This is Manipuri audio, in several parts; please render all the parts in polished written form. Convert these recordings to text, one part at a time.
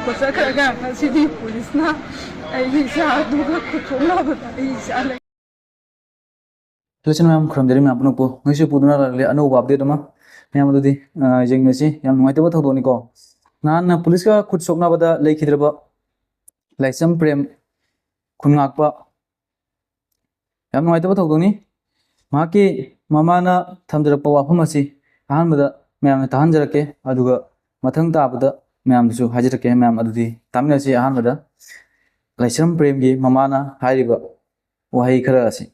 Cosa cagata si di pulisna ai sa duga kuchona bata ai sa le Listen ma'am from there ma'am apno po ngisi puduna le anu update ma ma'am adu di jeng mesi yam ngai to thodi ko nan police ka khut sokna bada leikhidrba laisam prem khungak pa yam ngai to thodoni ma ki mama na thamdra pa wafam asi ahan bada ma'am na tahan jarake aduga mathang ta bada ma'am su hajirake ma'am adu di tamina si ahan bada laisam prem gi mama na hairiba wahai khara asi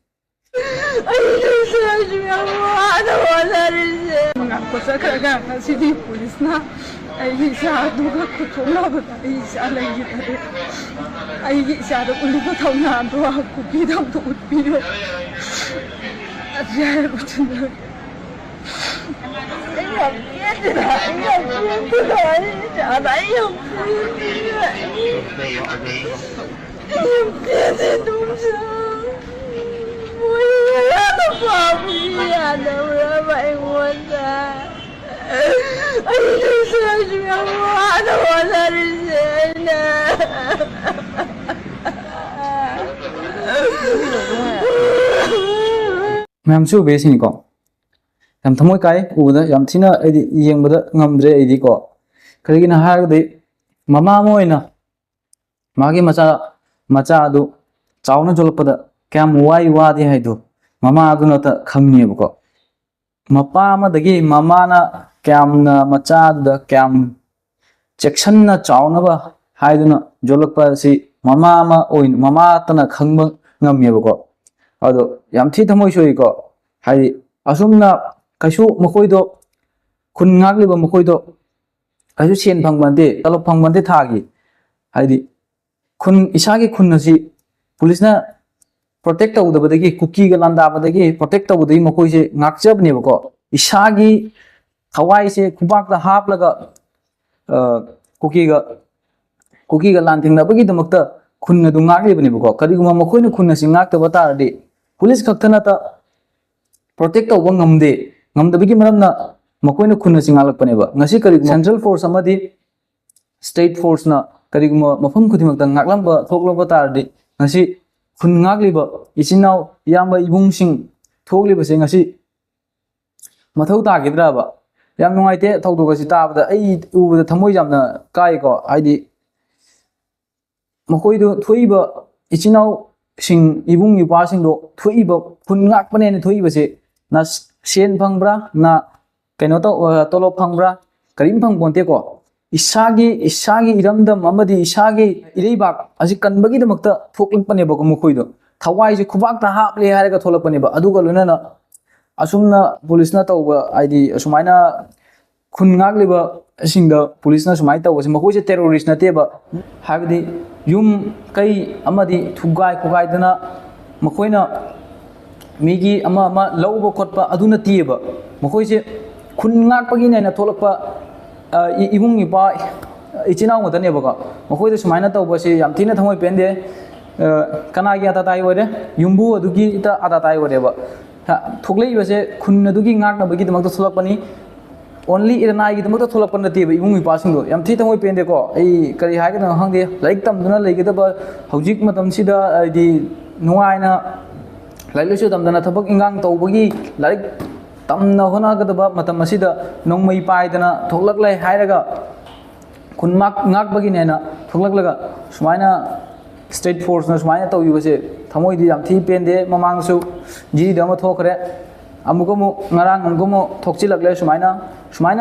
cosa cagata si di pulisna ai sa duga kuchona bata ai sa le gitare ai sa da uliba thawna do ku pi dam to utpi do ajay butna Ma'am su be sini ko yam thamoi kai uda yam thina edi yengbada ngamdre edi ko karigina ha de mama moina magi macha adu chawna jolpada kyam wai wa di haidu mama adu na ta khangni ko mapa ma dagi mama na kyam na macha da kyam section na chawna ba haiduna jolakpa si mama ma oin mama tana khangba ngamye ko ado yam thi thamoi soi ko hai asumna kaisu makoido khun ngagliba makoido kaisu sen phangbande talop phangbande thagi haidi khun isagi khun asi police na protect tawdabadagi cookie ga landabadagi protect tawdai makoise ngakjabne ko isagi thawai se khubak da haplaga cookie ga landing na bagi damakta khun adu ngaglibane ko kariguma makoina khun asi ngakta batardi police khaktana ta protect tawba ngamde ngamdabigi maramna makoina khunna singalakpane ba ngasi kari central force amadi state force na kariguma mafam khudimakta ngaklamba thoklaba tardi ngasi khun ngagliba isinau yamba ibung sing thokliba se ngasi mathau ta gidra ba yam nungaite thawdu gasi tabada ai ubada thamoi jamna kai ko aidi makoidu thoiba isinau sing ibung ipa sing do thoiba khun ngakpane ne thoiba se na sen phangbra na kaino to tolo phangbra karim phang bonte ko isagi iramdam amadi isagi ireibak asi kanbagi damakta thoklakpane ba ko mukhoido thawai je khubak ta haple haraga tholakpane ba aduga lunana asumna police na tawba aidi asumaina khun ngagliba singda police na sumai tawba se makoi se terrorist na teba habidi yum kai amadi thugai khugai dana makoina migi ama lauba khotpa aduna tieba makoi se khun ngakpagi na tholakpa ibung ipa ichinaw ngotane baka makoi de sumaina tawba se yam thina thamoi pende kana gi ata tai ore yumbu adugi ita ata tai ore ba thoklei base khun adugi ngakna bagi damak to tholakpani only iranai gi damak to tholakpan na tieba ibung ipa singdo yam thi thamoi pende ko ai kari haiga na hangde laik tamduna leigida ba hojik matam sida di nuaina lailusu tamdana thabak ingang tawbagi laik tamna hona gadaba matam asida nongmai paidana thoklaklai hairaga khunmak ngakbagi nena thoklaklaga sumaina state force na sumaina tawibase thamoi di yam thi pende mamangsu ji dama thokre amugomu ngarang amugomu thokchilakle sumaina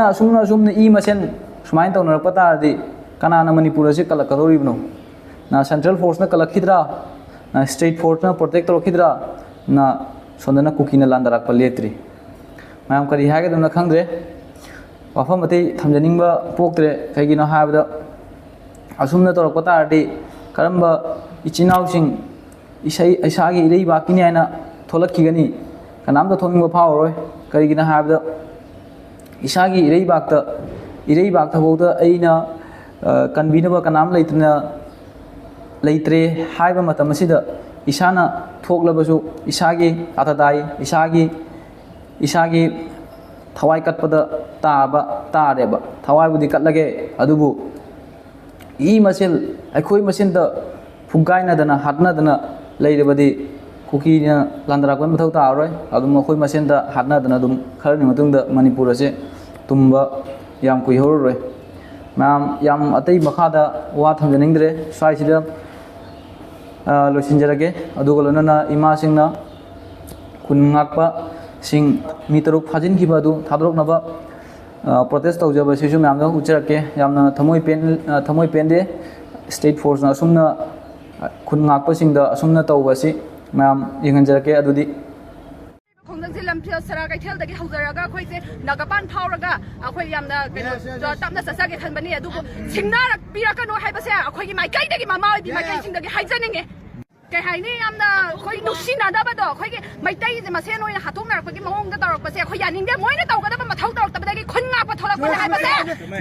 asumna I masen sumaina tawnar pata di kanana manipur ase kalakadoribno na central force na kalakhidra na state force na protect rokhidra na sondana cookie na landarak paletri mayam kari haga damna khangdre wafam ati thamjaningba poktre kaigino habda asumna torakpa tardi karamba ichinau sing isagi irei bakini aina tholakkigani kanamda thoningba phawroi karigina habda isagi irei bakta bauda aina kanbinaba kanam leitre haiba matam asida isana thoklabasu isagi atadai isagi थवाई कटपदा ताबा तारेबा थवाईबुदी कटलगे अदुबु ई मसेल अखोई मसेल द फुगाइनदना हाटनदना लेरबदी कुकीना लांदराकन मथौ तारोय अदुम अखोई मसेल द हाटनदना दुम खरनि मतुंग द मणिपुर असे तुम्बा याम कुइहोरोय मैम याम अतई मखादा वा थमजनिंद्रे स्वाइसिदा लोसिंजरगे अदुगा लोनना इमा सिंगना खुनंगाकपा सिंग मी तरुक फाजिनखिबा अदु थादरोकनबा प्रोटेस्ट तौजबा सिसु मैम उचरके यामना थमोई पेंदे स्टेट फोर्स ना असुमना खुनंगाकपा सिंगदा असुमना तौबसी मैम यंगंजरके अदुदी खोंदंसे लमफिल सरा कैथेलदगी हौजरगा अखोइसे नागापान फावरगा अखोइ यामना केनो तापना ससागे खनबनी अदुबो सिंगनारक पिरकनो हाइबसे अखोइगी माइकाइदगी मामाओइबी माइकाइसिंदगी हाइजनिंगे कई हाइनी यामना अखोइ नुसिनादबदो अखोइगी माइताइ जे मसेन ओइना हाथोंनारकपगी मओंगदा तौरकपसे अखोइ यानिंदे मोइना तौगदबा मथौ तौरकतबदगी खुनंगाकपा थोलकपने हाइबसे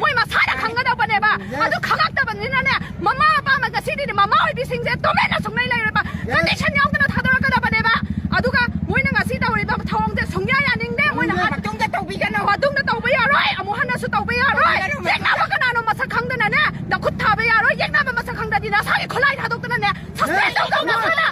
मोइ मसादा खंगदबनेबा अदु खंगाक्तबनिनाने ममा पामा गसिदि मामाओइबी सिंगजे तोमेना सुंगनै लैरबा कंडिशन यावदना थादरकदबनेबा अदुगा मोइना ngasi तौरिबा थौंगजे सुंग्या यानिंदे मोइना हाथोंगदा तौबिगनो हाथोंगदा तौबा यारोय अमु हनसु तौबा यारोय येगनाबा कनानो मसक खंगदनाने दखुत थाबा यारोय येगनाबा मसक खंगददि नासागे खोलाइ थादोक्तनाने सस्पेंड तौदौना खाना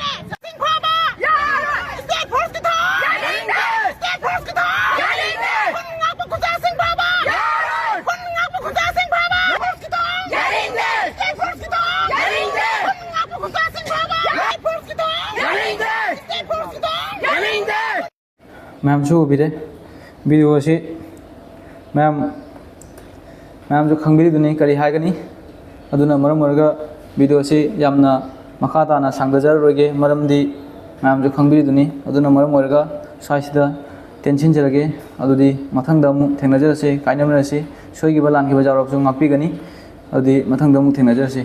सिंख्वाबा यारोय स्टेट फोर्स की था यानिंदे स्टेट फोर्स की था यानिंदे खुनंगाकपा खुजा सिंख्वाबा यारोय खुनंगाकपा खुजा सिंख्वाबा फोर्स की था यानिंदे स्टेट फोर्स की था यानिंदे खुनंगाकपा खुजा सिंख्वाबा स्टेट फोर्स की था यानिंदे स्टेट फोर्स की था यानिंदे मैम जो बिरे वीडियो से मैम जो खंगबिरिदुनी करी हाइगनी अदुना मरम ओरगा वीडियो से यामना मखा ताना सांगजररोगे मरमदी मैम जो खंगबिरिदुनी अदुना मरम ओरगा साइसिदा टेंशन जरगे अदुदी मथंगदा मु थेंगनजरसे काइनमरसे सोइगिबा लानगिबा जावरबसु ngakpigani अदुदी मथंगदा मु थेंगनजरसे